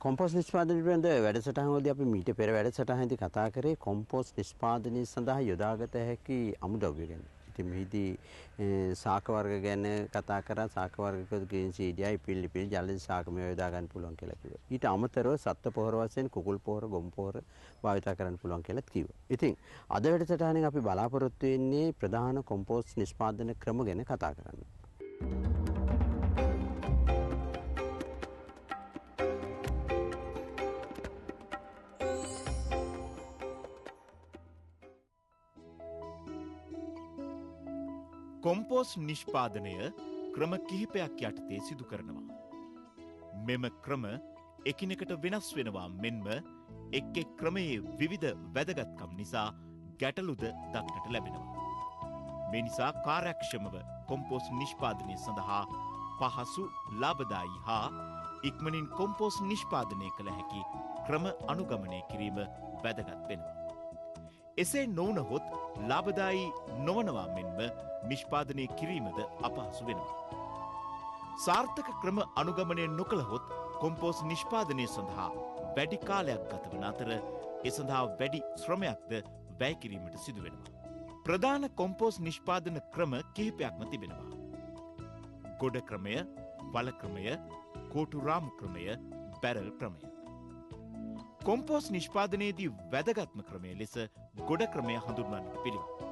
Compost නිෂ්පාදනය පිළිබඳ වැඩසටහනවලදී අපි මීට පෙර වැඩසටහනදී කතා කරේ කොම්පෝස්ට් නිෂ්පාදනය සඳහා යොදාගත හැකි අමුද්‍රව්‍ය ගැන. ඉතින් මෙහිදී ශාක වර්ග ගැන කතා කරා. ශාක වර්ග ග්‍රීන් සීඩියයි පිල්ලිපිලි ජලජ ශාක මේවා යොදා ගන්න පුළුවන් කියලා කිව්වා. ඊට අමතරව සත්ත්ව පොහොර වශයෙන් කුකුල් පොහොර, ගොම් පොහොර භාවිත කරන්න පුළුවන් කියලා කිව්වා. ඉතින් අද වැඩසටහනෙන් අපි බලාපොරොත්තු වෙන්නේ ප්‍රධාන කොම්පෝස්ට් නිෂ්පාදන ක්‍රම ගැන කතා කරන්න. කොම්පෝස්ට් නිෂ්පාදනය ක්‍රම කිහිපයක් යටතේ සිදු කරනවා. මෙම ක්‍රම එකිනෙකට වෙනස් වෙනවා මෙන්ම එක් එක් ක්‍රමයේ විවිධ වැදගත්කම් නිසා ගැටලුද දක්නට ලැබෙනවා. මේ නිසා කාර්යක්ෂමව කොම්පෝස්ට් නිෂ්පාදනය සඳහා පහසු, ලාභදායී හා ඉක්මනින් කොම්පෝස්ට් නිෂ්පාදනය කළ හැකි ක්‍රම අනුගමනය කිරීම වැදගත් වෙනවා. එසේ නොවුනහොත් ලාභදායී නොවනවා මෙන්ම නිෂ්පාදනය කිරීමද අපහසු වෙනවා. සාර්ථක ක්‍රම අනුගමනය නොකළහොත් කොම්පෝස්ට් නිෂ්පාදනය සඳහා වැඩි කාලයක් ගතවන අතර ඒ සඳහා වැඩි ශ්‍රමයක්ද වැය කිරීමට සිදු වෙනවා. ප්‍රධාන කොම්පෝස්ට් නිෂ්පාදන ක්‍රම කිහිපයක්ම තිබෙනවා. ගොඩ ක්‍රමය, වල ක්‍රමය, කෝටු රාමු ක්‍රමය, බැරල් ක්‍රමය. කොම්පෝස්ට් නිෂ්පාදනයේදී වැදගත්ම ක්‍රමය ලෙස ගොඩ ක්‍රමය හඳුන්වන්නට පිළිගන්නවා.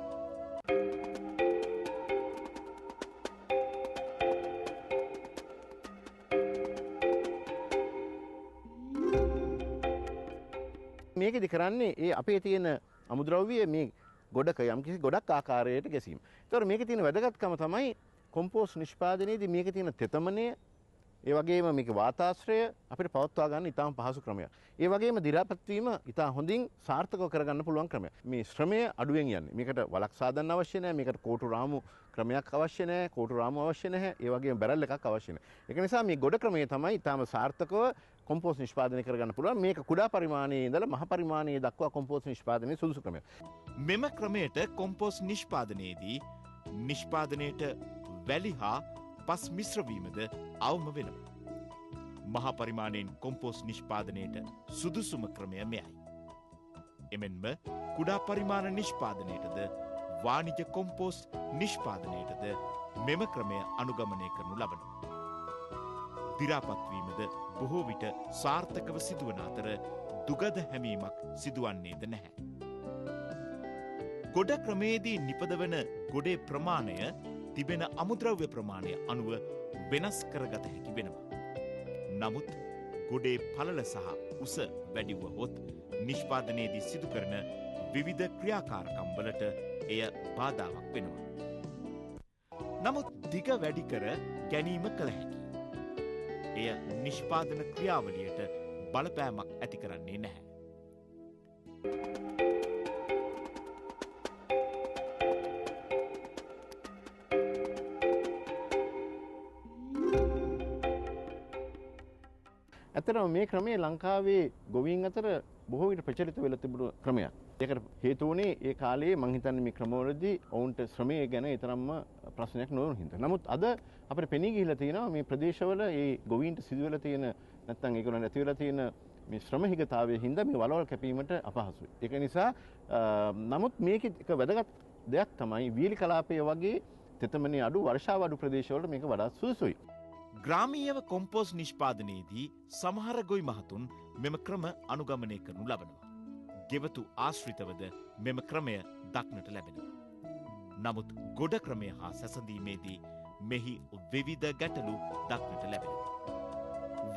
මේකෙදි කරන්නේ ඒ අපේ තියෙන අමුද්‍රව්‍ය මේ ගොඩක යම්කිසි ගොඩක් ආකාරයට ගැසීම. ඒතකොට මේකේ තියෙන වැදගත්කම තමයි කොම්පෝස්ට් නිෂ්පාදනයේදී මේකේ තියෙන තෙතමනය, ඒ වගේම මේක වාතාශ්‍රය අපිට පවත්වා ගන්න ඉතාම පහසු ක්‍රමයක්. ඒ වගේම දි รา පත් වීම ඉතා හොඳින් සාර්ථකව කරගන්න පුළුවන් ක්‍රමයක්. මේ ශ්‍රමය අඩුවෙන් යන්නේ. මේකට වලක් සාදන්න අවශ්‍ය නැහැ. මේකට කෝටු රාමු ක්‍රමයක් අවශ්‍ය නැහැ. කෝටු රාමු අවශ්‍ය නැහැ. ඒ වගේම බැරල් එකක් අවශ්‍ය නැහැ. ඒක නිසා මේ ගොඩ ක්‍රමය තමයි ඉතාම සාර්ථකව කොම්පෝස්ට් නිෂ්පාදනය කරගන්න පුළුවන්. මේක කුඩා පරිමාණයේ ඉඳලා මහ පරිමාණයේ දක්වා කොම්පෝස්ට් නිෂ්පාදනයේ සුදුසු ක්‍රමයක්. මෙම ක්‍රමයට කොම්පෝස්ට් නිෂ්පාදනයේදී නිෂ්පාදනයට වැලි හා පස් මිශ්‍ර වීමද අවම වෙනවා. මහ පරිමාණයෙන් කොම්පෝස්ට් නිෂ්පාදනයට සුදුසුම ක්‍රමය මෙයයි. එමෙන්ම කුඩා පරිමාණ නිෂ්පාදනයටද වාණිජ කොම්පෝස්ට් නිෂ්පාදනයටද මෙම ක්‍රමය අනුගමනය කරනු ලබනවා. දි รา පත් වීමද බොහෝ විට සාර්ථකව සිදුවන අතර දුගද හැමීමක් සිදුවන්නේද නැහැ. ගොඩ ක්‍රමයේදී නිපදවන ගොඩේ ප්‍රමාණය තිබෙන අමුද්‍රව්‍ය ප්‍රමාණය අනුව වෙනස් කරගත හැකි වෙනවා. නමුත් ගොඩේ පළල සහ උස වැඩි වුවහොත් නිෂ්පාදනයේදී සිදු කරන විවිධ ක්‍රියාකාරකම් වලට එය බාධාවක් වෙනවා. නමුත් දිග වැඩි කර ගැනීම කළ හැකි. එය නිෂ්පාදන ක්‍රියාවලියට බලපෑමක් ඇති කරන්නේ නැහැ. ඇත්තටම මේ ක්‍රමය ලංකාවේ ගොවීන් අතර බොහෝ විට ප්‍රචලිත වෙලා තිබුණු ක්‍රමයක්. ඒකට හේතු වුණේ ඒ කාලයේ මං හිතන්නේ මේ ක්‍රමවලදී ඔවුන්ට ශ්‍රමය ගැන ඒ තරම්ම ප්‍රශ්නයක් නොවුණු හින්දා. නමුත් අද අපිට පෙනී ගිහිලා තියෙනවා මේ ප්‍රදේශවල ඒ ගොවීන්ට සිදු වෙලා තියෙන නැත්නම් ඒගොල්ලන් නැති වෙලා තියෙන මේ ශ්‍රමහිගතාවයේ හින්දා මේ වලවල් කැපීමට අපහසුයි. ඒක නිසා නමුත් මේකේ එක වැදගත් දෙයක් තමයි වීලි කලාපය වගේ තෙතමනේ අඩු වර්ෂාව අඩු ප්‍රදේශවල මේක වඩා සුදුසුයි. ග්‍රාමීයව කොම්පෝස්ට් නිෂ්පාදනයේදී සමහර ගොවි මහතුන් මෙම ක්‍රම අනුගමනය කරනු ලබනවා. ගෙවතු ආශ්‍රිතවද මෙම ක්‍රමය දක්නට ලැබෙනවා. නමුත් ගොඩ ක්‍රමය හා සැසඳීමේදී මෙහි විවිධ ගැටලු දක්නට ලැබෙනවා.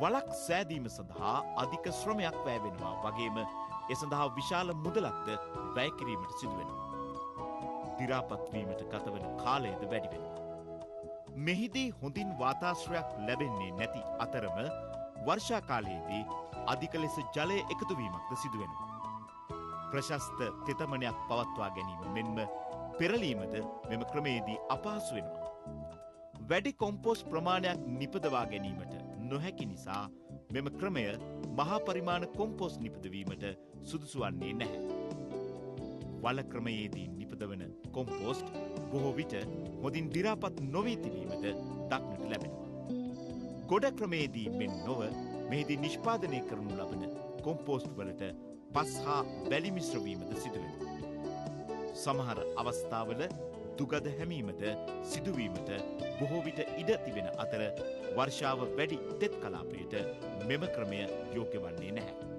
වලක් සෑදීම සඳහා අධික ශ්‍රමයක් වැය වෙනවා වගේම ඒ සඳහා විශාල මුදලක්ද වැය කිරීමට සිදු වෙනවා. දි รา පත් වීමට ගතවන කාලයද වැඩි වෙනවා. මෙහිදී හොඳින් වාතාශ්‍රයක් ලැබෙන්නේ නැති අතරම වර්ෂා කාලයේදී අධික ලෙස ජලය එකතු වීමක්ද සිදු වෙනවා. ප්‍රශස්ත තෙතමනයක් පවත්වා ගැනීම මෙන්ම පෙරලීමද මෙම ක්‍රමයේදී අපහසු වෙනවා. වැඩි කොම්පෝස්ට් ප්‍රමාණයක් නිපදවා ගැනීමට නොහැකි නිසා මෙම ක්‍රමය මහා පරිමාණ කොම්පෝස්ට් නිපදවීමට සුදුසු වන්නේ නැහැ. වල ක්‍රමයේදී නිපදවන කොම්පෝස්ට් බොහෝ විට හොඳින් දි รา පත් නොවී තිබීමද දක්නට ලැබෙනවා. ගොඩ ක්‍රමයේදී මෙන් නොව මෙහිදී නිෂ්පාදනය කරනු ලබන කොම්පෝස්ට් වලට පස් හා වැලි මිශ්‍රවීමද සිදුවෙනවා. සමහර අවස්ථාවල දුගද හැමීමද සිදුවීමට බොහෝ විට ඉඩ තිබෙන අතර වර්ෂාව වැඩි තෙත් කලාපයට මෙම ක්‍රමය යෝග්‍ය වන්නේ නැහැ.